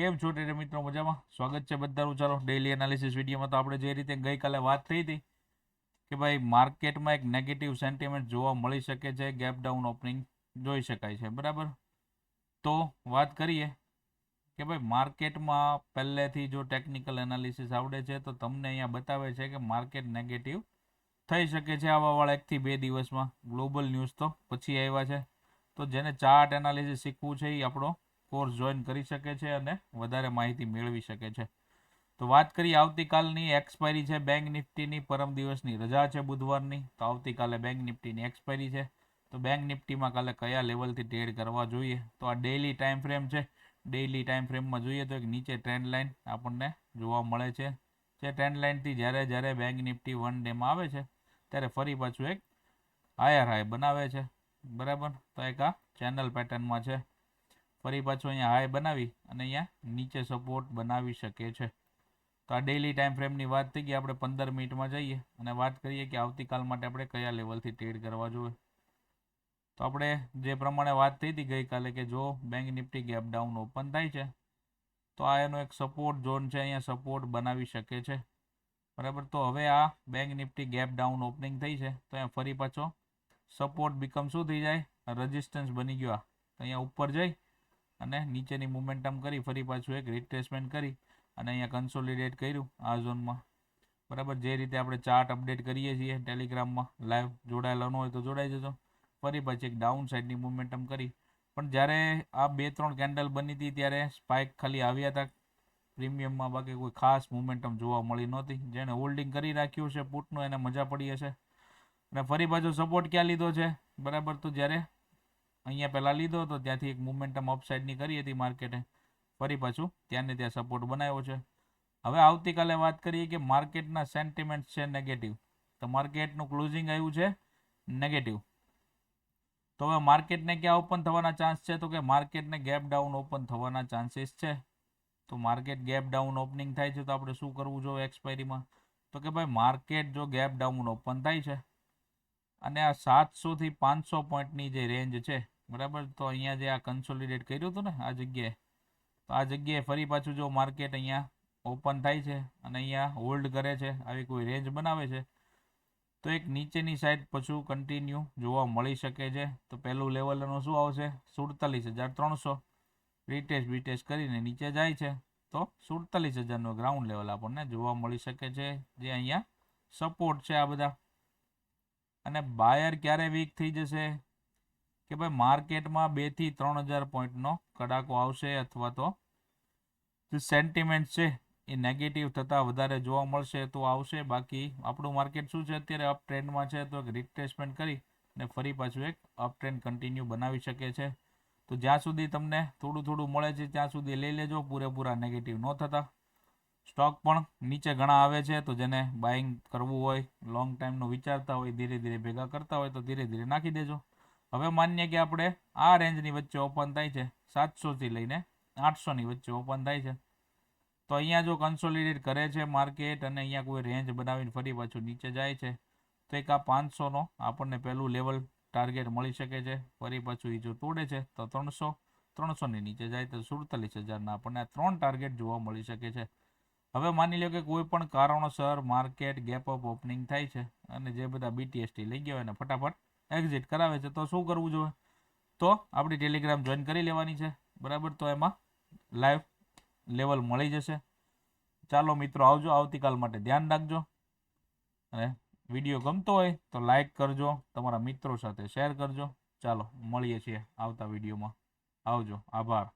કેમ છો ટેરે મિત્રો? મજામાં? સ્વાગત છે બધાનું. ચાલો ડેઇલી એનાલિસિસ વિડીયોમાં. તો આપણે જે રીતે ગઈકાલે વાત થઈ હતી કે ભાઈ માર્કેટમાં એક નેગેટિવ સેન્ટિમેન્ટ જોવા મળી શકે છે, ગેપ ડાઉન ઓપનિંગ જોઈ શકાય છે, બરાબર. તો વાત કરીએ કે ભાઈ માર્કેટમાં પહેલેથી જો ટેકનિકલ એનાલિસિસ આવડે છે તો તમને અહીંયા બતાવે છે કે માર્કેટ નેગેટિવ થઈ શકે છે આવાવાળા 1 થી 2 દિવસમાં. ગ્લોબલ ન્યૂઝ તો પછી આવ્યા છે. તો જેને ચાર્ટ એનાલિસિસ શીખવું છે એ આપણો કોર્સ જોઈન કરી શકે છે અને વધારે માહિતી મેળવી શકે છે. તો વાત કરીએ આવતીકાલની એક્સપાયરી છે બેંક નિફ્ટીની, પરમ દિવસની રજા છે બુધવારની. તો આવતીકાલે બેંક નિફ્ટીની એક્સપાયરી છે. તો બેંક નિફ્ટીમાં કાલે કયા લેવલથી ટ્રેડ કરવા જોઈએ? તો આ ડેઇલી ટાઈમ ફ્રેમ છે. ડેઇલી ટાઈમ ફ્રેમમાં જોઈએ તો એક નીચે ટ્રેન્ડ લાઇન આપણને જોવા મળે છે. જે ટ્રેન્ડ લાઇનથી જ્યારે બેંક નિફ્ટી 1 ડેમાં આવે છે ત્યારે ફરી પાછું એક હાયર હાઈ બનાવે છે, બરાબર. તો એક આ ચેનલ પેટર્નમાં છે. ફરી પાછું અહીંયા હાઈ બનાવી અને અહીંયા નીચે સપોર્ટ બનાવી શકે છે. તો આ ડેઇલી ટાઈમ ફ્રેમની વાત થઈ ગઈ. આપણે 15 મિનિટમાં જઈએ અને વાત કરીએ કે આવતીકાલ માટે આપણે કયા લેવલથી ટ્રેડ કરવા જોઈએ. તો આપણે જે પ્રમાણે વાત થઈ હતી ગઈકાલે કે જો bank Nifty gap down open થાય છે તો આ એનો એક સપોર્ટ ઝોન છે, અહીંયા સપોર્ટ બનાવી શકે છે, બરાબર. તો હવે આ bank Nifty gap down opening થઈ છે તો અહીંયા ફરી પાછો સપોર્ટ બીકમ શું થઈ જાય? રેઝિસ્ટન્સ બની ગયો. તો અહીંયા ઉપર જઈ અને નીચેની મોમેન્ટમ કરી ફરી પાછું એક રિટ્રેસમેન્ટ કરી અને અહીંયા કન્સોલિડેટ કર્યું આ ઝોનમાં, બરાબર. જે રીતે આપણે ચાર્ટ અપડેટ કરીએ છીએ ટેલિગ્રામમાં, લાઈવ જોડાયેલો ન હોય તો જોડાઈ જજો. ફરી પાછી એક ડાઉન સાઈડની મોમેન્ટમ કરી. પણ જ્યારે આ 2-3 કેન્ડલ બની હતી ત્યારે સ્પાઇક ખાલી આવ્યા હતા પ્રીમિયમમાં, બાકી કોઈ ખાસ મોમેન્ટમ જોવા મળી નહોતી. જેણે હોલ્ડિંગ કરી રાખ્યું છે પુટનું એને મજા પડી હશે. અને ફરી પાછો સપોર્ટ ક્યાં લીધો છે? બરાબર. તો જ્યારે અહીંયા પહેલાં લીધો હતો ત્યાંથી એક મોમેન્ટમ અપસાઇડની કરી હતી માર્કેટે, ફરી પાછું ત્યાંને ત્યાં સપોર્ટ બનાવ્યો છે. હવે આવતીકાલે વાત કરીએ કે માર્કેટના સેન્ટિમેન્ટ છે નેગેટિવ. તો માર્કેટનું ક્લોઝિંગ આવ્યું છે નેગેટિવ. તો હવે માર્કેટને ક્યાં ઓપન થવાના ચાન્સ છે? તો કે માર્કેટને ગેપ ડાઉન ઓપન થવાના ચાન્સીસ છે. તો માર્કેટ ગેપ ડાઉન ઓપનિંગ થાય છે તો આપણે શું કરવું જોઈએ એક્સપાયરીમાં? તો કે ભાઈ માર્કેટ જો ગેપ ડાઉન ઓપન થાય છે અને આ 700 થી 500 પોઈન્ટની જે રેન્જ છે, બરાબર. તો અહીંયા જે આ કન્સોલિડેટ કર્યું હતું ને આ જગ્યાએ, તો આ જગ્યાએ ફરી પાછું જો માર્કેટ અહીંયા ઓપન થાય છે અને અહીંયા હોલ્ડ કરે છે, આવી કોઈ રેન્જ બનાવે છે તો એક નીચેની સાઈડ પાછું કન્ટિન્યુ જોવા મળી શકે છે. તો પહેલું લેવલ એનું શું આવશે? 47,300. રીટેસ્ટ બીટેસ્ટ કરીને નીચે જાય છે તો 47,000નો ગ્રાઉન્ડ લેવલ આપણને જોવા મળી શકે છે, જે અહીંયા સપોર્ટ છે આ બધા. અને બાયર ક્યારે વીક થઈ જશે? કે ભાઈ માર્કેટમાં 2 થી 3,000 પોઈન્ટનો કડાકો આવશે અથવા તો જે સેન્ટિમેન્ટ છે એ નેગેટિવ થતાં વધારે જોવા મળશે તો આવશે. બાકી આપણું માર્કેટ શું છે અત્યારે અપ ટ્રેન્ડમાં છે, તો એક રિટ્રેસમેન્ટ કરી અને ફરી પાછું એક અપ ટ્રેન્ડ કન્ટિન્યુ બનાવી શકે છે. તો જ્યાં સુધી તમને થોડું થોડું મળે છે ત્યાં સુધી લઈ લેજો, પૂરેપૂરા નેગેટિવ ન થતા. સ્ટોક પણ નીચે ઘણા આવે છે, તો જેને બાઇંગ કરવું હોય, લોંગ ટાઈમનું વિચારતા હોય, ધીરે ધીરે ભેગા કરતા હોય તો ધીરે ધીરે નાખી દેજો. હવે માનીએ કે આપણે આ રેન્જની વચ્ચે ઓપન થાય છે, 700થી લઈને 800ની વચ્ચે ઓપન થાય છે, તો અહીંયા જો કન્સોલિડેટ કરે છે માર્કેટ અને અહીંયા કોઈ રેન્જ બનાવીને ફરી પાછું નીચે જાય છે તો એક આ 500નો આપણને પહેલું લેવલ ટાર્ગેટ મળી શકે છે. ફરી પાછું એ જો તોડે છે તો 300ની નીચે જાય તો 47,000ના આપણને આ 3 ટાર્ગેટ જોવા મળી શકે છે. હવે માની લો કે કોઈ પણ કારણોસર માર્કેટ ગેપ અપ ઓપનિંગ થાય છે અને જે બધા BTST લઈ ગયા હોય એને ફટાફટ એક્ઝિટ કરાવે છે, તો શું કરવું જોઈએ? તો આપણી ટેલિગ્રામ જોઈન કરી લેવાની છે, બરાબર. તો એમાં લાઈવ લેવલ મળી જશે. ચાલો મિત્રો, આવજો. આવતીકાલ માટે ધ્યાન રાખજો અને વિડીયો ગમતો હોય તો લાઈક કરજો, તમારા મિત્રો સાથે શેર કરજો. ચાલો મળીએ છીએ આવતા વિડીયોમાં. આવજો. આભાર.